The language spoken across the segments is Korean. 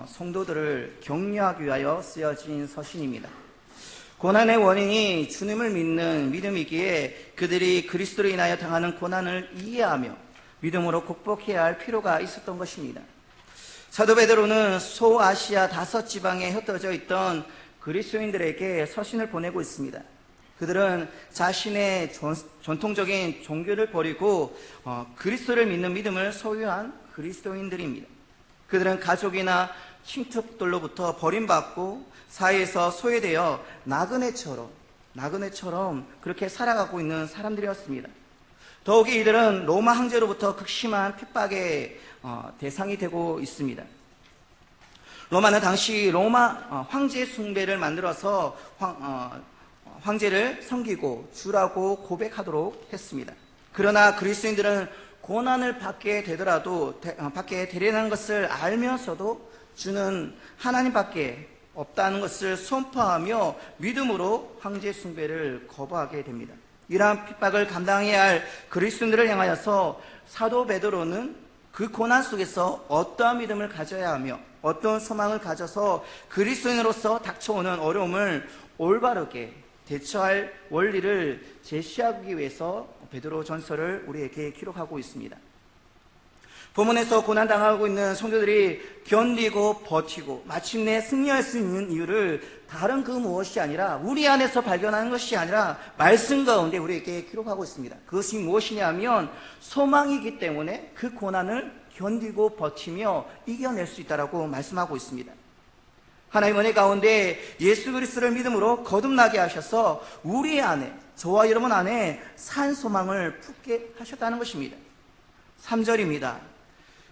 성도들을 격려하기 위하여 쓰여진 서신입니다. 고난의 원인이 주님을 믿는 믿음이기에 그들이 그리스도로 인하여 당하는 고난을 이해하며 믿음으로 극복해야 할 필요가 있었던 것입니다. 사도 베드로는 소아시아 5지방에 흩어져 있던 그리스도인들에게 서신을 보내고 있습니다. 그들은 자신의 전통적인 종교를 버리고 그리스도를 믿는 믿음을 소유한 그리스도인들입니다. 그들은 가족이나 친척들로부터 버림받고 사회에서 소외되어 나그네처럼 그렇게 살아가고 있는 사람들이었습니다. 더욱이 이들은 로마 황제로부터 극심한 핍박의 대상이 되고 있습니다. 로마는 당시 로마 황제 숭배를 만들어서 황제를 섬기고 주라고 고백하도록 했습니다. 그러나 그리스도인들은 고난을 받게 되려는 것을 알면서도 주는 하나님밖에 없다는 것을 선포하며 믿음으로 황제 숭배를 거부하게 됩니다. 이러한 핍박을 감당해야 할 그리스도인들을 향하여서 사도 베드로는 그 고난 속에서 어떠한 믿음을 가져야 하며 어떤 소망을 가져서 그리스도인으로서 닥쳐오는 어려움을 올바르게 대처할 원리를 제시하기 위해서 베드로 전서를 우리에게 기록하고 있습니다. 본문에서 고난당하고 있는 성도들이 견디고 버티고 마침내 승리할 수 있는 이유를 다른 그 무엇이 아니라 우리 안에서 발견하는 것이 아니라 말씀 가운데 우리에게 기록하고 있습니다. 그것이 무엇이냐 하면 소망이기 때문에 그 고난을 견디고 버티며 이겨낼 수 있다고 말씀하고 있습니다. 하나님 은혜 가운데 예수 그리스도를 믿음으로 거듭나게 하셔서 우리 안에, 저와 여러분 안에 산 소망을 품게 하셨다는 것입니다. 3절입니다.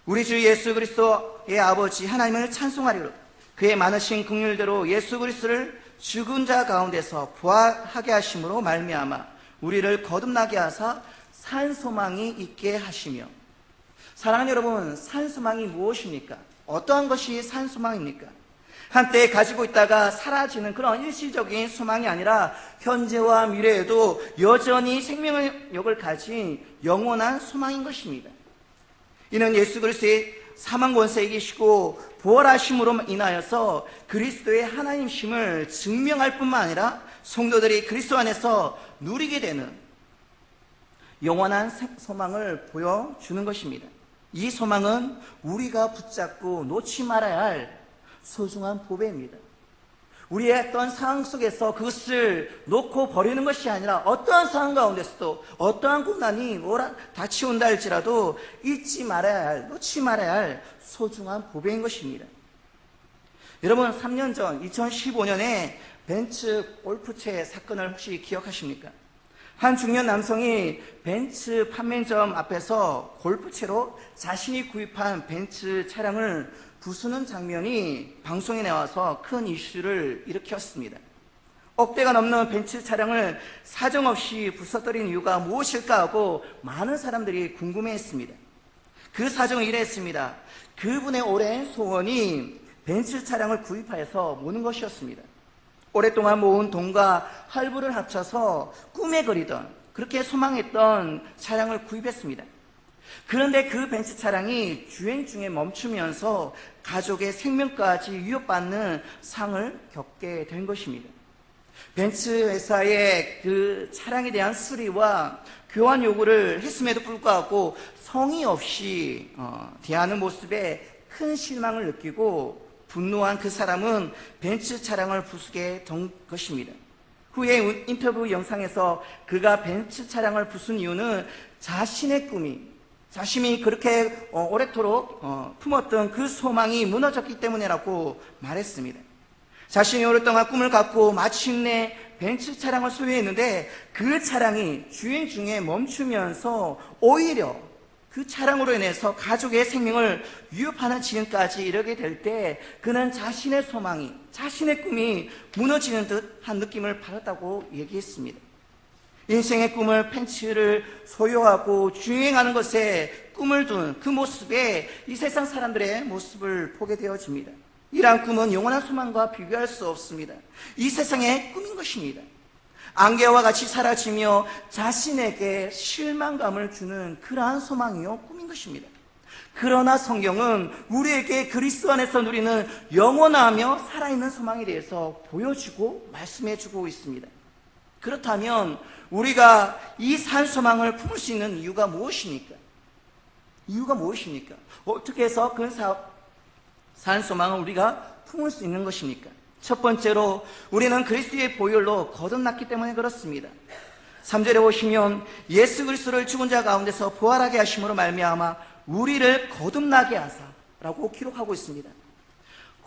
우리 주 예수 그리스도의 아버지 하나님을 찬송하리로 그의 많으신 긍휼대로 예수 그리스도를 죽은 자 가운데서 부활하게 하심으로 말미암아 우리를 거듭나게 하사 산 소망이 있게 하시며. 사랑하는 여러분, 산 소망이 무엇입니까? 어떠한 것이 산 소망입니까? 한때 가지고 있다가 사라지는 그런 일시적인 소망이 아니라 현재와 미래에도 여전히 생명력을 가진 영원한 소망인 것입니다. 이는 예수 그리스도의 사망 권세에 이기시고 부활하심으로 인하여서 그리스도의 하나님심을 증명할 뿐만 아니라 성도들이 그리스도 안에서 누리게 되는 영원한 소망을 보여주는 것입니다. 이 소망은 우리가 붙잡고 놓지 말아야 할 소중한 보배입니다. 우리의 어떤 상황 속에서 그것을 놓고 버리는 것이 아니라 어떠한 상황 가운데서도 어떠한 고난이 닥쳐온다 할지라도 놓지 말아야 할 소중한 보배인 것입니다. 여러분, 3년 전 2015년에 벤츠 골프채 사건을 혹시 기억하십니까? 한 중년 남성이 벤츠 판매점 앞에서 골프채로 자신이 구입한 벤츠 차량을 부수는 장면이 방송에 나와서 큰 이슈를 일으켰습니다. 억대가 넘는 벤츠 차량을 사정없이 부숴뜨린 이유가 무엇일까 하고 많은 사람들이 궁금해했습니다. 그 사정은 이랬습니다. 그분의 오랜 소원이 벤츠 차량을 구입하여서 모는 것이었습니다. 오랫동안 모은 돈과 할부를 합쳐서 꿈에 그리던, 그렇게 소망했던 차량을 구입했습니다. 그런데 그 벤츠 차량이 주행 중에 멈추면서 가족의 생명까지 위협받는 상을 겪게 된 것입니다. 벤츠 회사의 그 차량에 대한 수리와 교환 요구를 했음에도 불구하고 성의 없이 대하는 모습에 큰 실망을 느끼고 분노한 그 사람은 벤츠 차량을 부수게 된 것입니다. 후에 인터뷰 영상에서 그가 벤츠 차량을 부순 이유는 자신이 그렇게 오래도록 품었던 그 소망이 무너졌기 때문이라고 말했습니다. 자신이 오랫동안 꿈을 갖고 마침내 벤츠 차량을 소유했는데 그 차량이 주행 중에 멈추면서 오히려 그 차량으로 인해서 가족의 생명을 위협하는 지경까지 이르게 될 때 그는 자신의 소망이, 자신의 꿈이 무너지는 듯한 느낌을 받았다고 얘기했습니다. 인생의 꿈을 벤츠를 소유하고 주행하는 것에 꿈을 둔 그 모습에 이 세상 사람들의 모습을 보게 되어집니다. 이러한 꿈은 영원한 소망과 비교할 수 없습니다. 이 세상의 꿈인 것입니다. 안개와 같이 사라지며 자신에게 실망감을 주는 그러한 소망이요 꿈인 것입니다. 그러나 성경은 우리에게 그리스도 안에서 누리는 영원하며 살아있는 소망에 대해서 보여주고 말씀해주고 있습니다. 그렇다면 우리가 이 산 소망을 품을 수 있는 이유가 무엇입니까? 이유가 무엇입니까? 어떻게 해서 그 산 소망을 우리가 품을 수 있는 것입니까? 첫 번째로 우리는 그리스도의 보혈로 거듭났기 때문에 그렇습니다. 3절에 보시면 예수 그리스도를 죽은 자 가운데서 부활하게 하심으로 말미암아 우리를 거듭나게 하사라고 기록하고 있습니다.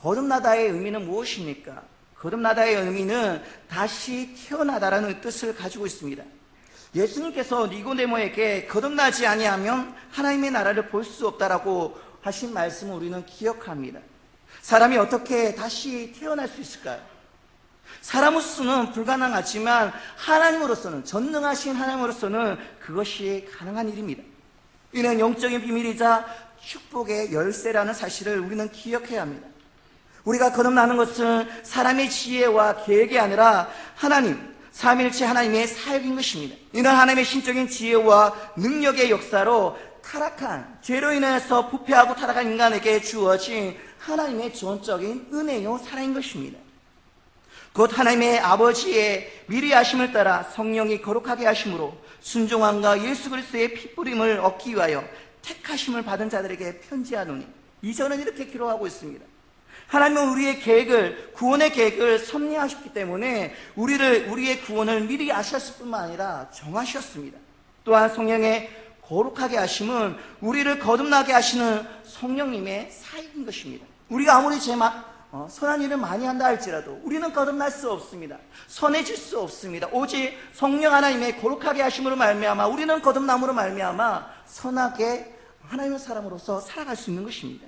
거듭나다의 의미는 무엇입니까? 거듭나다의 의미는 다시 태어나다라는 뜻을 가지고 있습니다. 예수님께서 니고데모에게 거듭나지 아니하면 하나님의 나라를 볼 수 없다라고 하신 말씀을 우리는 기억합니다. 사람이 어떻게 다시 태어날 수 있을까요? 사람으로서는 불가능하지만 하나님으로서는, 전능하신 하나님으로서는 그것이 가능한 일입니다. 이는 영적인 비밀이자 축복의 열쇠라는 사실을 우리는 기억해야 합니다. 우리가 거듭나는 것은 사람의 지혜와 계획이 아니라 하나님, 삼위일체 하나님의 사역인 것입니다. 이는 하나님의 신적인 지혜와 능력의 역사로 타락한, 죄로 인해서 부패하고 타락한 인간에게 주어진 하나님의 전적인 은혜요 사랑인 것입니다. 곧 하나님의 아버지의 미리 하심을 따라 성령이 거룩하게 하심으로 순종함과 예수 그리스도의 피뿌림을 얻기 위하여 택하심을 받은 자들에게 편지하노니, 이전은 이렇게 기록하고 있습니다. 하나님은 우리의 계획을, 구원의 계획을 섭리하셨기 때문에 우리의 구원을 미리 아셨을 뿐만 아니라 정하셨습니다. 또한 성령의 거룩하게 하심은 우리를 거듭나게 하시는 성령님의 사역인 것입니다. 우리가 아무리 선한 일을 많이 한다 할지라도 우리는 거듭날 수 없습니다. 선해질 수 없습니다. 오직 성령 하나님의 거룩하게 하심으로 말미암아 우리는 거듭남으로 말미암아 선하게 하나님의 사람으로서 살아갈 수 있는 것입니다.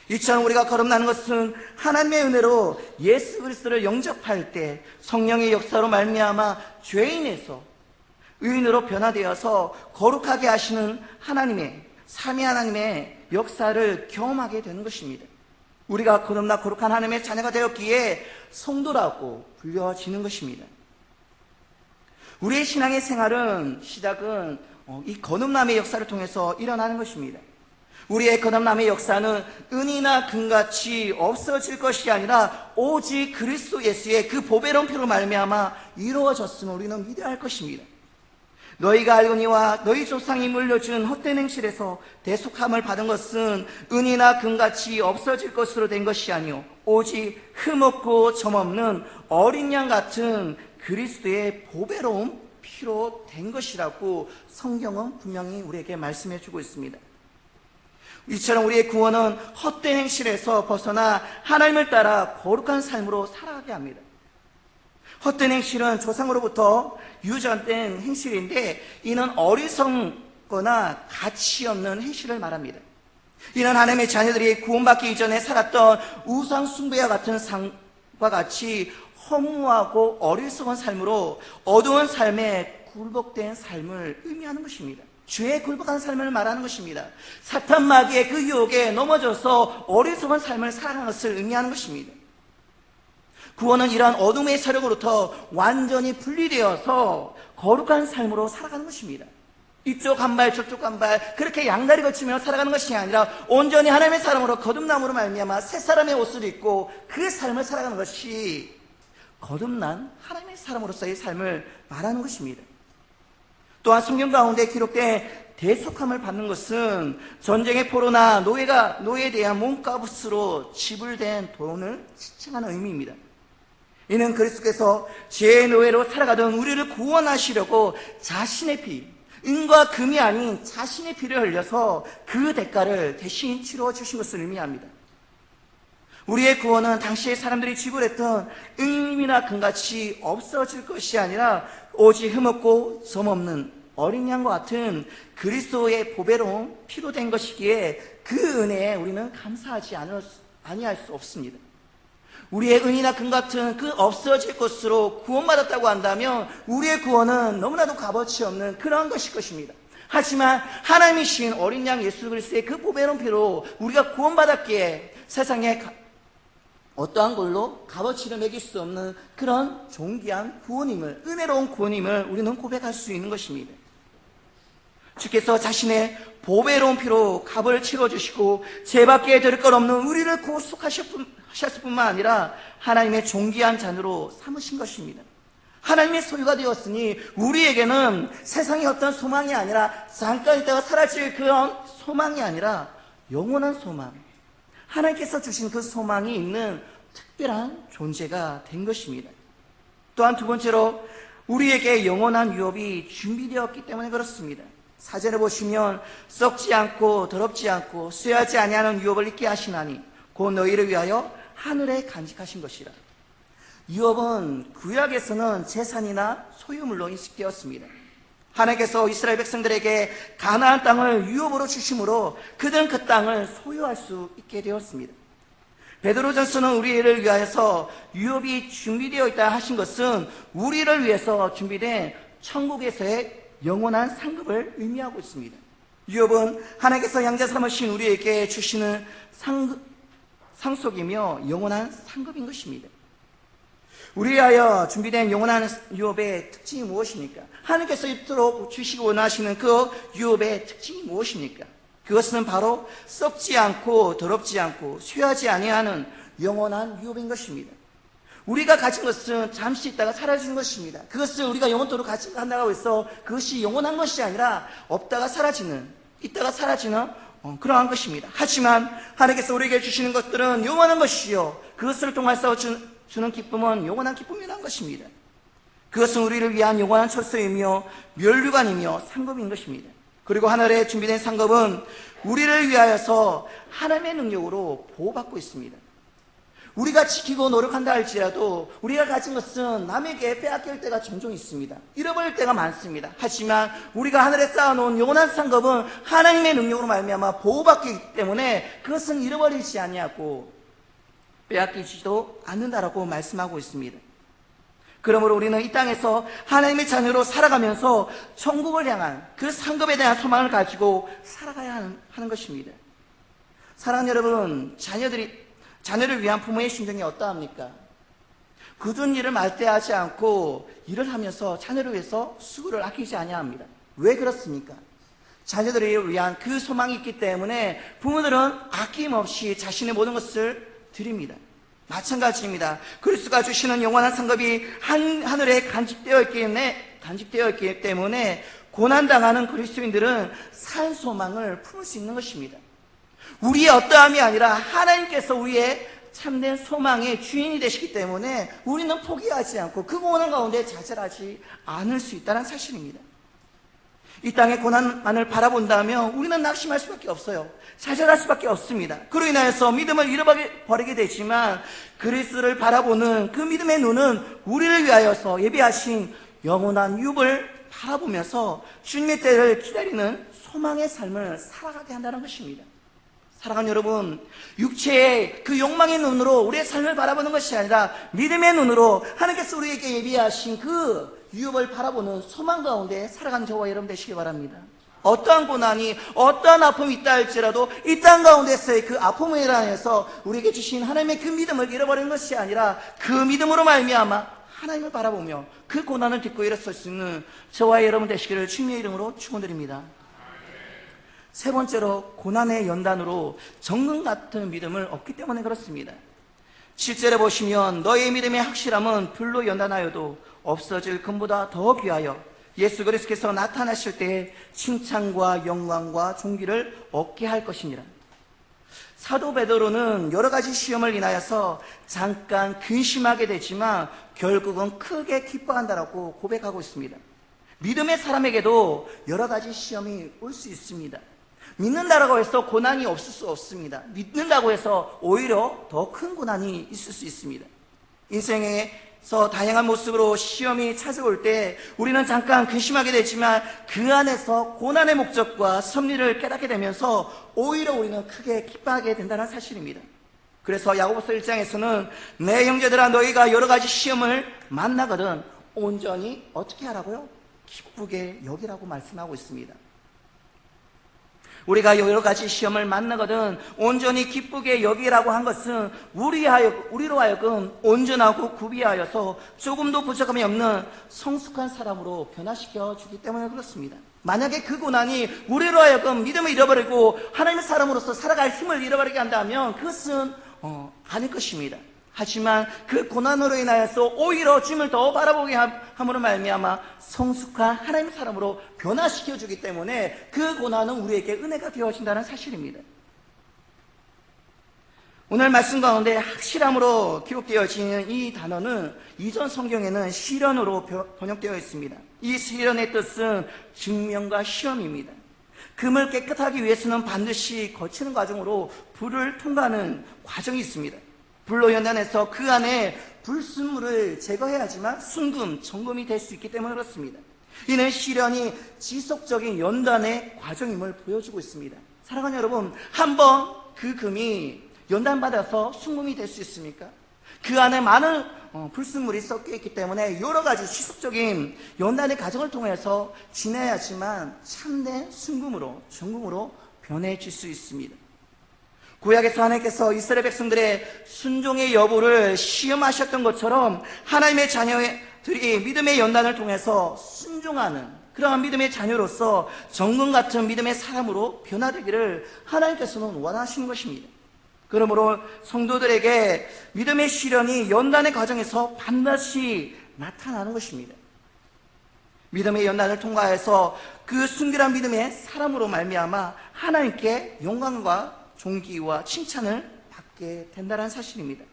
이처럼 우리가 거듭나는 것은 하나님의 은혜로 예수 그리스도를 영접할 때 성령의 역사로 말미암아 죄인에서 의인으로 변화되어서 거룩하게 하시는 하나님의, 삼위 하나님의 역사를 경험하게 되는 것입니다. 우리가 거듭나 거룩한 하나님의 자녀가 되었기에 성도라고 불려지는 것입니다. 우리의 신앙의 생활은 시작은 이 거듭남의 역사를 통해서 일어나는 것입니다. 우리의 거듭남의 역사는 은이나 금같이 없어질 것이 아니라 오직 그리스도 예수의 그 보배로운 피로 말미암아 이루어졌음을 우리는 믿어야 할 것입니다. 너희가 알거니와 너희 조상이 물려준 헛된 행실에서 대속함을 받은 것은 은이나 금같이 없어질 것으로 된 것이 아니오 오직 흠없고 점없는 어린 양 같은 그리스도의 보배로운 피로 된 것이라고 성경은 분명히 우리에게 말씀해 주고 있습니다. 이처럼 우리의 구원은 헛된 행실에서 벗어나 하나님을 따라 거룩한 삶으로 살아가게 합니다. 헛된 행실은 조상으로부터 유전된 행실인데 이는 어리석거나 가치 없는 행실을 말합니다. 이는 하나님의 자녀들이 구원받기 이전에 살았던 우상 숭배와 같은 삶과 같이 허무하고 어리석은 삶으로 어두운 삶에 굴복된 삶을 의미하는 것입니다. 죄에 굴복한 삶을 말하는 것입니다. 사탄 마귀의 그 유혹에 넘어져서 어리석은 삶을 살아가는 것을 의미하는 것입니다. 구원은 이러한 어둠의 세력으로부터 완전히 분리되어서 거룩한 삶으로 살아가는 것입니다. 이쪽 한 발 저쪽 한 발 그렇게 양다리 걸치며 살아가는 것이 아니라 온전히 하나님의 사람으로 거듭남으로 말미암아 새 사람의 옷을 입고 그 삶을 살아가는 것이 거듭난 하나님의 사람으로서의 삶을 말하는 것입니다. 또한 성경 가운데 기록된 대속함을 받는 것은 전쟁의 포로나 노예에 대한 몸값으로 지불된 돈을 지칭하는 의미입니다. 이는 그리스도께서 죄의 노예로 살아가던 우리를 구원하시려고 자신의 피, 은과 금이 아닌 자신의 피를 흘려서 그 대가를 대신 치러 주신 것을 의미합니다. 우리의 구원은 당시의 사람들이 지불했던 은이나 금같이 없어질 것이 아니라 오직 흠없고 점없는 어린 양과 같은 그리스도의 보배로운 피로 된 것이기에 그 은혜에 우리는 감사하지 아니할 수 없습니다. 우리의 은이나 금 같은 그 없어질 것으로 구원받았다고 한다면 우리의 구원은 너무나도 값어치 없는 그런 것일 것입니다. 하지만 하나님이신 어린 양 예수 그리스도의 그 보배로운 피로 우리가 구원받았기에 세상에 어떠한 걸로 값어치를 매길 수 없는 그런 존귀한 구원임을, 은혜로운 구원임을 우리는 고백할 수 있는 것입니다. 주께서 자신의 보배로운 피로 값을 치러주시고 죄밖에 될 것 없는 우리를 구속하셨을 뿐만 아니라 하나님의 존귀한 자녀로 삼으신 것입니다. 하나님의 소유가 되었으니 우리에게는 세상의 어떤 소망이 아니라 잠깐 있다가 사라질 그런 소망이 아니라 영원한 소망, 하나님께서 주신 그 소망이 있는 특별한 존재가 된 것입니다. 또한 두 번째로 우리에게 영원한 유업이 준비되었기 때문에 그렇습니다. 사전에 보시면 썩지 않고 더럽지 않고 쇠하지 아니하는 유업을 있게 하시나니 곧 너희를 위하여 하늘에 간직하신 것이라. 유업은 구약에서는 재산이나 소유물로 인식되었습니다. 하나님께서 이스라엘 백성들에게 가나안 땅을 유업으로 주심으로 그들은 그 땅을 소유할 수 있게 되었습니다. 베드로전서는 우리를 위하여서 유업이 준비되어 있다 하신 것은 우리를 위해서 준비된 천국에서의 영원한 상급을 의미하고 있습니다. 유업은 하나님께서 양자 삼으신 우리에게 주시는 상속이며 영원한 상급인 것입니다. 우리 위하여 준비된 영원한 유업의 특징이 무엇입니까? 하나님께서 이토록 주시고 원하시는 그 유업의 특징이 무엇입니까? 그것은 바로 썩지 않고 더럽지 않고 쇠하지 아니하는 영원한 유업인 것입니다. 우리가 가진 것은 잠시 있다가 사라지는 것입니다. 그것을 우리가 영원토록 가지고 간다고 해서 그것이 영원한 것이 아니라 없다가 사라지는, 있다가 사라지는 그러한 것입니다. 하지만 하나님께서 우리에게 주시는 것들은 영원한 것이요, 그것을 통해서 주는 기쁨은 영원한 기쁨이라는 것입니다. 그것은 우리를 위한 영원한 철소이며 면류관이며 상급인 것입니다. 그리고 하늘에 준비된 상급은 우리를 위하여서 하나님의 능력으로 보호받고 있습니다. 우리가 지키고 노력한다 할지라도 우리가 가진 것은 남에게 빼앗길 때가 종종 있습니다. 잃어버릴 때가 많습니다. 하지만 우리가 하늘에 쌓아놓은 영원한 상급은 하나님의 능력으로 말미암아 보호받기 때문에 그것은 잃어버리지 아니하고 빼앗기지도 않는다라고 말씀하고 있습니다. 그러므로 우리는 이 땅에서 하나님의 자녀로 살아가면서 천국을 향한 그 상급에 대한 소망을 가지고 살아가야 하는 것입니다. 사랑하는 여러분, 자녀를 위한 부모의 심정이 어떠합니까? 굳은 일을 말대하지 않고 일을 하면서 자녀를 위해서 수고를 아끼지 아니합니다. 왜 그렇습니까? 자녀들을 위한 그 소망이 있기 때문에 부모들은 아낌없이 자신의 모든 것을 드립니다. 마찬가지입니다. 그리스도가 주시는 영원한 상급이 하늘에 간직되어 있기 때문에 고난당하는 그리스도인들은 살 소망을 품을 수 있는 것입니다. 우리의 어떠함이 아니라 하나님께서 우리의 참된 소망의 주인이 되시기 때문에 우리는 포기하지 않고 그 고난 가운데 좌절하지 않을 수 있다는 사실입니다. 이 땅의 고난만을 바라본다면 우리는 낙심할 수밖에 없어요. 좌절할 수밖에 없습니다. 그로 인하여서 믿음을 잃어버리게 되지만 그리스도를 바라보는 그 믿음의 눈은 우리를 위하여서 예비하신 영원한 유업을 바라보면서 주님의 때를 기다리는 소망의 삶을 살아가게 한다는 것입니다. 사랑하는 여러분, 육체의 그 욕망의 눈으로 우리의 삶을 바라보는 것이 아니라 믿음의 눈으로 하나님께서 우리에게 예비하신 그 유업을 바라보는 소망 가운데 살아가는 저와 여러분 되시기 바랍니다. 어떠한 고난이, 어떠한 아픔이 있다 할지라도 이 땅 가운데서의 그 아픔을 인하여서 우리에게 주신 하나님의 그 믿음을 잃어버리는 것이 아니라 그 믿음으로 말미암아 하나님을 바라보며 그 고난을 딛고 일어설 수 있는 저와 여러분 되시기를 주님의 이름으로 축원드립니다. 세 번째로, 고난의 연단으로 정금 같은 믿음을 얻기 때문에 그렇습니다. 7절에 보시면 너의 믿음의 확실함은 불로 연단하여도 없어질 금보다 더 귀하여 예수 그리스도께서 나타나실 때에 칭찬과 영광과 존귀를 얻게 할 것이니라. 사도 베드로는 여러 가지 시험을 인하여서 잠깐 근심하게 되지만 결국은 크게 기뻐한다라고 고백하고 있습니다. 믿음의 사람에게도 여러 가지 시험이 올 수 있습니다. 믿는다라고 해서 고난이 없을 수 없습니다. 믿는다고 해서 오히려 더 큰 고난이 있을 수 있습니다. 인생에서 다양한 모습으로 시험이 찾아올 때 우리는 잠깐 근심하게 되지만 그 안에서 고난의 목적과 섭리를 깨닫게 되면서 오히려 우리는 크게 기뻐하게 된다는 사실입니다. 그래서 야고보서 1장에서는 내 형제들아 너희가 여러 가지 시험을 만나거든 온전히 어떻게 하라고요? 기쁘게 여기라고 말씀하고 있습니다. 우리가 여러 가지 시험을 만나거든 온전히 기쁘게 여기라고 한 것은 우리로 하여금 온전하고 구비하여서 조금도 부족함이 없는 성숙한 사람으로 변화시켜 주기 때문에 그렇습니다. 만약에 그 고난이 우리로 하여금 믿음을 잃어버리고 하나님의 사람으로서 살아갈 힘을 잃어버리게 한다면 그것은 아닐 것입니다. 하지만 그 고난으로 인하여서 오히려 주님을 더 바라보게 함으로 말미암아 성숙한 하나님의 사람으로 변화시켜주기 때문에 그 고난은 우리에게 은혜가 되어진다는 사실입니다. 오늘 말씀 가운데 확실함으로 기록되어진 이 단어는 이전 성경에는 시련으로 번역되어 있습니다. 이 시련의 뜻은 증명과 시험입니다. 금을 깨끗하기 위해서는 반드시 거치는 과정으로 불을 통과하는 과정이 있습니다. 불로 연단해서 그 안에 불순물을 제거해야지만 순금, 점검이 될 수 있기 때문에 그렇습니다. 이는 시련이 지속적인 연단의 과정임을 보여주고 있습니다. 사랑하는 여러분, 한번 그 금이 연단받아서 순금이 될 수 있습니까? 그 안에 많은 불순물이 섞여 있기 때문에 여러 가지 지속적인 연단의 과정을 통해서 지내야지만 참된 순금으로, 정금으로 변해질 수 있습니다. 구약에서 하나님께서 이스라엘 백성들의 순종의 여부를 시험하셨던 것처럼 하나님의 자녀들이 믿음의 연단을 통해서 순종하는 그러한 믿음의 자녀로서 정금 같은 믿음의 사람으로 변화되기를 하나님께서는 원하시는 것입니다. 그러므로 성도들에게 믿음의 시련이 연단의 과정에서 반드시 나타나는 것입니다. 믿음의 연단을 통과해서 그 순결한 믿음의 사람으로 말미암아 하나님께 영광과 존귀와 칭찬을 받게 된다는 사실입니다.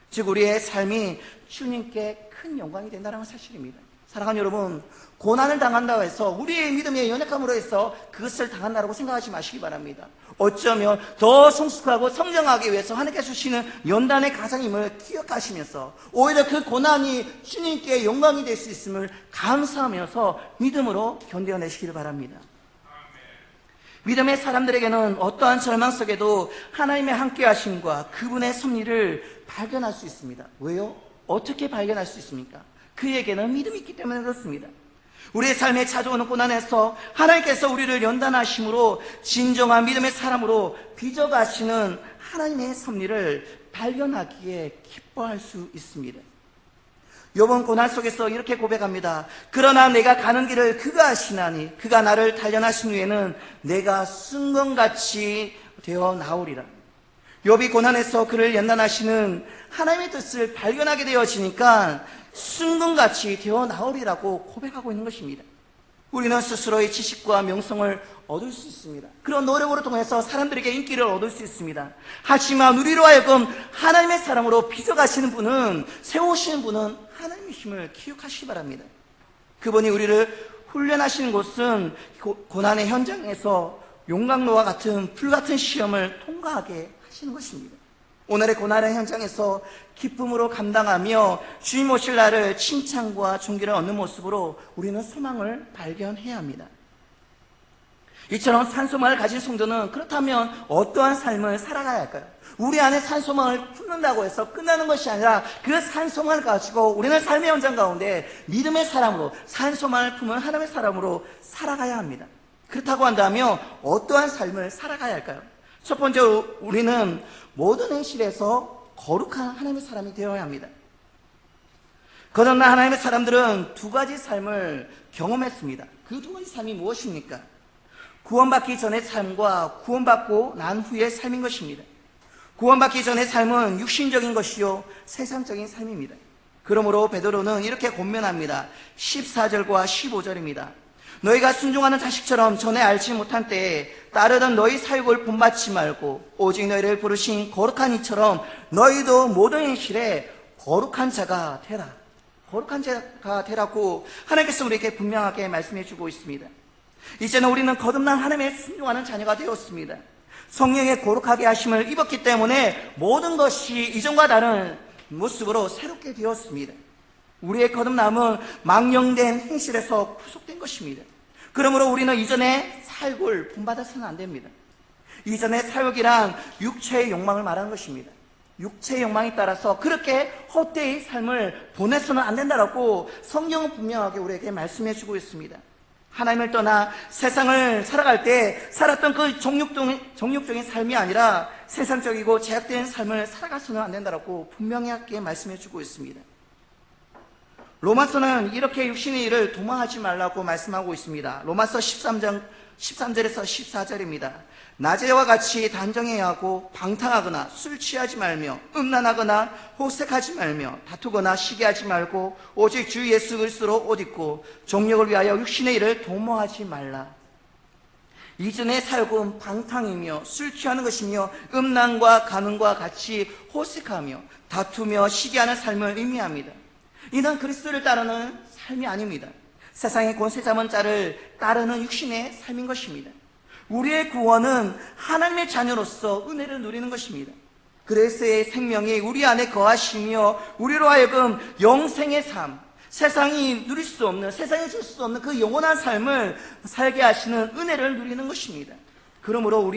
즉 우리의 삶이 주님께 큰 영광이 된다는 사실입니다. 사랑하는 여러분, 고난을 당한다고 해서 우리의 믿음의 연약함으로 해서 그것을 당한다고 생각하지 마시기 바랍니다. 어쩌면 더 성숙하고 성장하기 위해서 하나님께서 주시는 연단의 과정임을 기억하시면서 오히려 그 고난이 주님께 영광이 될 수 있음을 감사하면서 믿음으로 견뎌내시기를 바랍니다. 믿음의 사람들에게는 어떠한 절망 속에도 하나님의 함께하심과 그분의 섭리를 발견할 수 있습니다. 왜요? 어떻게 발견할 수 있습니까? 그에게는 믿음이 있기 때문에 그렇습니다. 우리의 삶에 찾아오는 고난에서 하나님께서 우리를 연단하심으로 진정한 믿음의 사람으로 빚어가시는 하나님의 섭리를 발견하기에 기뻐할 수 있습니다. 욥은 고난 속에서 이렇게 고백합니다. 그러나 내가 가는 길을 그가 아시나니 그가 나를 단련하신 후에는 내가 순금같이 되어 나오리라. 욥이 고난에서 그를 연단하시는 하나님의 뜻을 발견하게 되어지니까 순금같이 되어 나오리라고 고백하고 있는 것입니다. 우리는 스스로의 지식과 명성을 얻을 수 있습니다. 그런 노력으로 통해서 사람들에게 인기를 얻을 수 있습니다. 하지만 우리로 하여금 하나님의 사람으로 빚어가시는 분은, 세우시는 분은 하나님이심을 기억하시기 바랍니다. 그분이 우리를 훈련하시는 곳은 고난의 현장에서 용광로와 같은 불같은 시험을 통과하게 하시는 것입니다. 오늘의 고난의 현장에서 기쁨으로 감당하며 주님 오실 날을 칭찬과 존귀를 얻는 모습으로 우리는 소망을 발견해야 합니다. 이처럼 산소망을 가진 성도는 그렇다면 어떠한 삶을 살아가야 할까요? 우리 안에 산소망을 품는다고 해서 끝나는 것이 아니라 그 산소망을 가지고 우리는 삶의 현장 가운데 믿음의 사람으로, 산소망을 품은 하나님의 사람으로 살아가야 합니다. 그렇다고 한다면 어떠한 삶을 살아가야 할까요? 첫 번째로 우리는 모든 행실에서 거룩한 하나님의 사람이 되어야 합니다. 거듭난 하나님의 사람들은 두 가지 삶을 경험했습니다. 그 두 가지 삶이 무엇입니까? 구원받기 전의 삶과 구원받고 난 후의 삶인 것입니다. 구원받기 전의 삶은 육신적인 것이요 세상적인 삶입니다. 그러므로 베드로는 이렇게 권면합니다. 14절과 15절입니다. 너희가 순종하는 자식처럼 전에 알지 못한 때에 따르던 너희 사육을 본받지 말고 오직 너희를 부르신 거룩한 이처럼 너희도 모든 행실에 거룩한 자가 되라. 거룩한 자가 되라고 하나님께서 우리에게 분명하게 말씀해 주고 있습니다. 이제는 우리는 거듭난 하나님의 순종하는 자녀가 되었습니다. 성령의 거룩하게 하심을 입었기 때문에 모든 것이 이전과 다른 모습으로 새롭게 되었습니다. 우리의 거듭남은 망령된 행실에서 구속된 것입니다. 그러므로 우리는 이전의 사육을 본받아서는 안 됩니다. 이전의 사육이란 육체의 욕망을 말하는 것입니다. 육체의 욕망에 따라서 그렇게 헛되이 삶을 보내서는 안 된다라고 성경은 분명하게 우리에게 말씀해 주고 있습니다. 하나님을 떠나 세상을 살아갈 때 살았던 그 정욕적인 삶이 아니라 세상적이고 제약된 삶을 살아가서는 안 된다라고 분명하게 말씀해 주고 있습니다. 로마서는 이렇게 육신의 일을 도모하지 말라고 말씀하고 있습니다. 로마서 13절에서 14절입니다. 낮에와 같이 단정해야 하고 방탕하거나 술 취하지 말며 음란하거나 호색하지 말며 다투거나 시기하지 말고 오직 주 예수 그리스도로 옷 입고 정욕을 위하여 육신의 일을 도모하지 말라. 이전의 삶은 방탕이며 술 취하는 것이며 음란과 간음과 같이 호색하며 다투며 시기하는 삶을 의미합니다. 이는 그리스도를 따르는 삶이 아닙니다. 세상의 권세자문 자를 따르는 육신의 삶인 것입니다. 우리의 구원은 하나님의 자녀로서 은혜를 누리는 것입니다. 그리스도의 생명이 우리 안에 거하시며 우리로 하여금 영생의 삶, 세상이 누릴 수 없는, 세상이 줄 수 없는 그 영원한 삶을 살게 하시는 은혜를 누리는 것입니다. 그러므로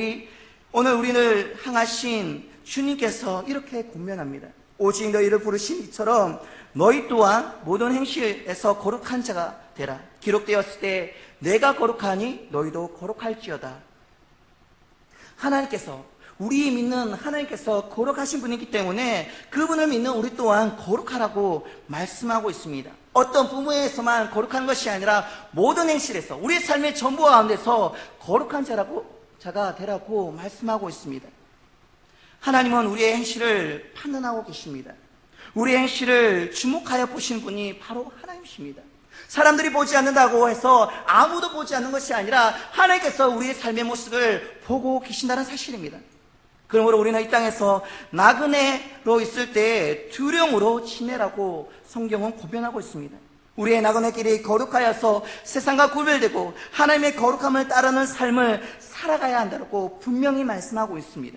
오늘 우리를 향하신 주님께서 이렇게 권면합니다. 오직 너희를 부르신 이처럼 너희 또한 모든 행실에서 거룩한 자가 되라. 기록되었을 때 내가 거룩하니 너희도 거룩할지어다. 하나님께서, 우리 믿는 하나님께서 거룩하신 분이기 때문에 그분을 믿는 우리 또한 거룩하라고 말씀하고 있습니다. 어떤 부모에서만 거룩한 것이 아니라 모든 행실에서, 우리 삶의 전부 가운데서 거룩한 자가 되라고 말씀하고 있습니다. 하나님은 우리의 행실을 판단하고 계십니다. 우리의 행실을 주목하여 보신 분이 바로 하나님이십니다. 사람들이 보지 않는다고 해서 아무도 보지 않는 것이 아니라 하나님께서 우리의 삶의 모습을 보고 계신다는 사실입니다. 그러므로 우리는 이 땅에서 나그네로 있을 때 두령으로 지내라고 성경은 고변하고 있습니다. 우리의 나그네 길이 거룩하여서 세상과 구별되고 하나님의 거룩함을 따르는 삶을 살아가야 한다고 분명히 말씀하고 있습니다.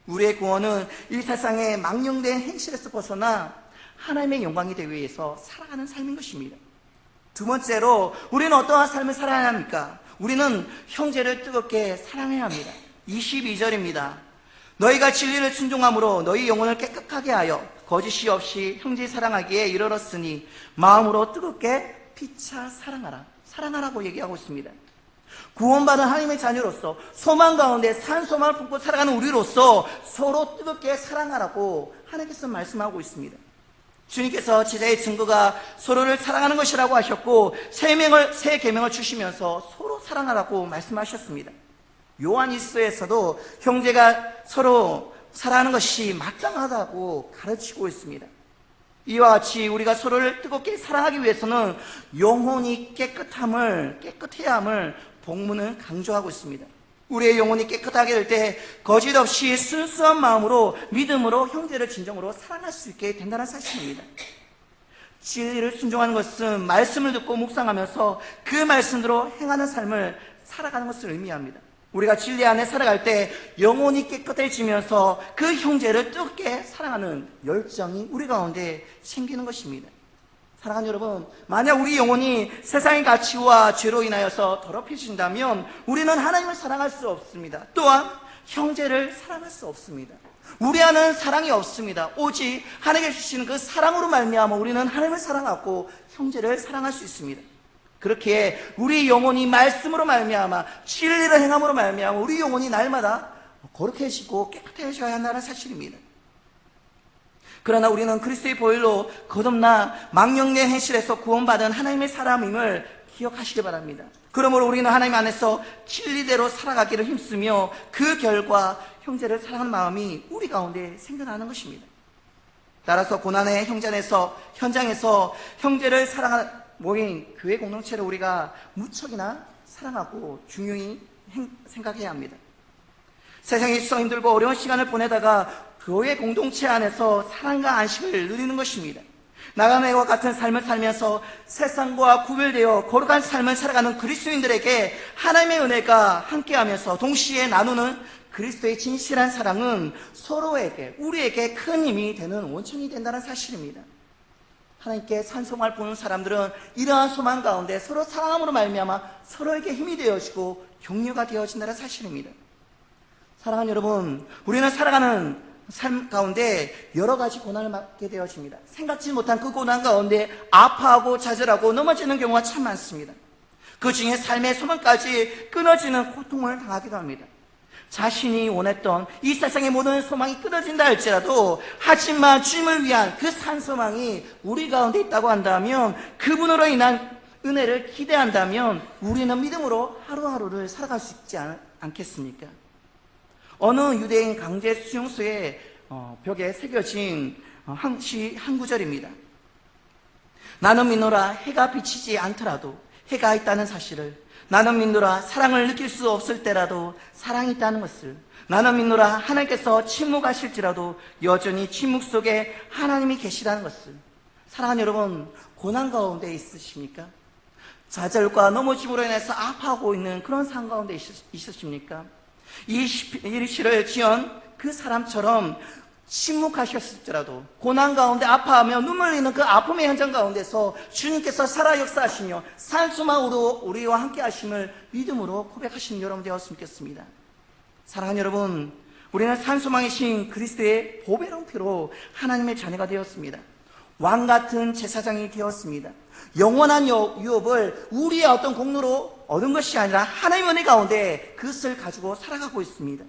우리의 구원은 이 세상의 망령된 행실에서 벗어나 하나님의 영광이 되기 위해서 살아가는 삶인 것입니다. 두 번째로 우리는 어떠한 삶을 살아야 합니까? 우리는 형제를 뜨겁게 사랑해야 합니다. 22절입니다. 너희가 진리를 순종함으로 너희 영혼을 깨끗하게 하여 거짓이 없이 형제 사랑하기에 이르렀으니 마음으로 뜨겁게 피차 사랑하라고 얘기하고 있습니다. 구원받은 하나님의 자녀로서 소망 가운데 산 소망을 품고 살아가는 우리로서 서로 뜨겁게 사랑하라고 하나님께서 말씀하고 있습니다. 주님께서 제자의 증거가 서로를 사랑하는 것이라고 하셨고 새 계명을 주시면서 서로 사랑하라고 말씀하셨습니다. 요한일서에서도 형제가 서로 사랑하는 것이 마땅하다고 가르치고 있습니다. 이와 같이 우리가 서로를 뜨겁게 사랑하기 위해서는 영혼이 깨끗해야 함을 복문은 강조하고 있습니다. 우리의 영혼이 깨끗하게 될 때 거짓 없이 순수한 마음으로 믿음으로 형제를 진정으로 사랑할 수 있게 된다는 사실입니다. 진리를 순종하는 것은 말씀을 듣고 묵상하면서 그 말씀대로 행하는 삶을 살아가는 것을 의미합니다. 우리가 진리 안에 살아갈 때 영혼이 깨끗해지면서 그 형제를 뜨겁게 사랑하는 열정이 우리 가운데 생기는 것입니다. 사랑하는 여러분, 만약 우리 영혼이 세상의 가치와 죄로 인하여서 더럽혀진다면 우리는 하나님을 사랑할 수 없습니다. 또한 형제를 사랑할 수 없습니다. 우리 안에는 사랑이 없습니다. 오직 하나님께 주시는 그 사랑으로 말미암아 우리는 하나님을 사랑하고 형제를 사랑할 수 있습니다. 그렇게 우리 영혼이 말씀으로 말미암아 진리를 행함으로 말미암아 우리 영혼이 날마다 거룩해지고 깨끗해져야 한다는 사실입니다. 그러나 우리는 그리스도의 보혈로 거듭나 망령된 행실에서 구원받은 하나님의 사람임을 기억하시기 바랍니다. 그러므로 우리는 하나님 안에서 진리대로 살아가기를 힘쓰며 그 결과 형제를 사랑하는 마음이 우리 가운데 생겨나는 것입니다. 따라서 고난의 현장에서 형제를 사랑하는 모인 교회 공동체를 우리가 무척이나 사랑하고 중요히 생각해야 합니다. 세상에 지쳐 힘들고 어려운 시간을 보내다가 교회 공동체 안에서 사랑과 안식을 누리는 것입니다. 나그네와 같은 삶을 살면서 세상과 구별되어 거룩한 삶을 살아가는 그리스도인들에게 하나님의 은혜가 함께하면서 동시에 나누는 그리스도의 진실한 사랑은 우리에게 큰 힘이 되는 원천이 된다는 사실입니다. 하나님께 산소망을 보는 사람들은 이러한 소망 가운데 서로 사랑함으로 말미암아 서로에게 힘이 되어지고 격려가 되어진다는 사실입니다. 사랑하는 여러분, 우리는 살아가는 삶 가운데 여러 가지 고난을 받게 되어집니다. 생각지 못한 그 고난 가운데 아파하고 좌절하고 넘어지는 경우가 참 많습니다. 그 중에 삶의 소망까지 끊어지는 고통을 당하기도 합니다. 자신이 원했던 이 세상의 모든 소망이 끊어진다 할지라도, 하지만 주님을 위한 그 산 소망이 우리 가운데 있다고 한다면, 그분으로 인한 은혜를 기대한다면 우리는 믿음으로 하루하루를 살아갈 수 있지 않겠습니까? 어느 유대인 강제 수용소의 벽에 새겨진 한 구절입니다. 나는 믿노라 해가 비치지 않더라도 해가 있다는 사실을, 나는 믿노라 사랑을 느낄 수 없을 때라도 사랑이 있다는 것을, 나는 믿노라 하나님께서 침묵하실지라도 여전히 침묵 속에 하나님이 계시다는 것을. 사랑하는 여러분, 고난 가운데 있으십니까? 좌절과 넘어짐으로 인해서 아파하고 있는 그런 상황 가운데 있으십니까? 이 시를 지은 그 사람처럼 침묵하셨을지라도, 고난 가운데 아파하며 눈물 흘리는 그 아픔의 현장 가운데서 주님께서 살아 역사하시며 산소망으로 우리와 함께 하심을 믿음으로 고백하시는 여러분 되었으면 좋겠습니다. 사랑하는 여러분, 우리는 산소망이신 그리스도의 보배로운 피로 하나님의 자녀가 되었습니다. 왕같은 제사장이 되었습니다. 영원한 유업을 우리의 어떤 공로로 얻은 것이 아니라 하나님의 은혜 가운데 그것을 가지고 살아가고 있습니다.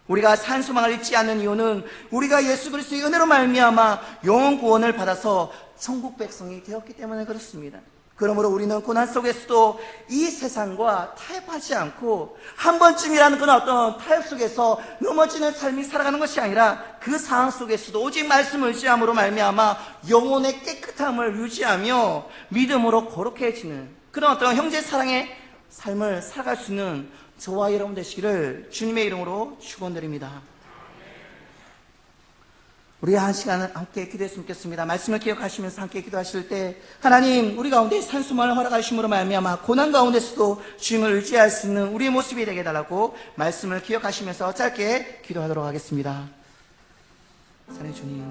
우리가 산소망을 잊지 않는 이유는 우리가 예수 그리스도의 은혜로 말미암아 영원 구원을 받아서 천국 백성이 되었기 때문에 그렇습니다. 그러므로 우리는 고난 속에서도 이 세상과 타협하지 않고 한 번쯤이라는 그런 어떤 타협 속에서 넘어지는 삶이 살아가는 것이 아니라 그 상황 속에서도 오직 말씀을 의지함으로 말미암아 영혼의 깨끗함을 유지하며 믿음으로 거룩해지는 그런 어떤 형제 사랑의 삶을 살아갈 수 있는 저와 여러분 되시기를 주님의 이름으로 축원드립니다. 우리 한 시간 함께 기도했으면 좋겠습니다. 말씀을 기억하시면서 함께 기도하실 때, 하나님 우리 가운데 산소망을 허락하심으로 말미암아 고난 가운데서도 주님을 의지할 수 있는 우리의 모습이 되게 해달라고 말씀을 기억하시면서 짧게 기도하도록 하겠습니다. 사랑의 주님,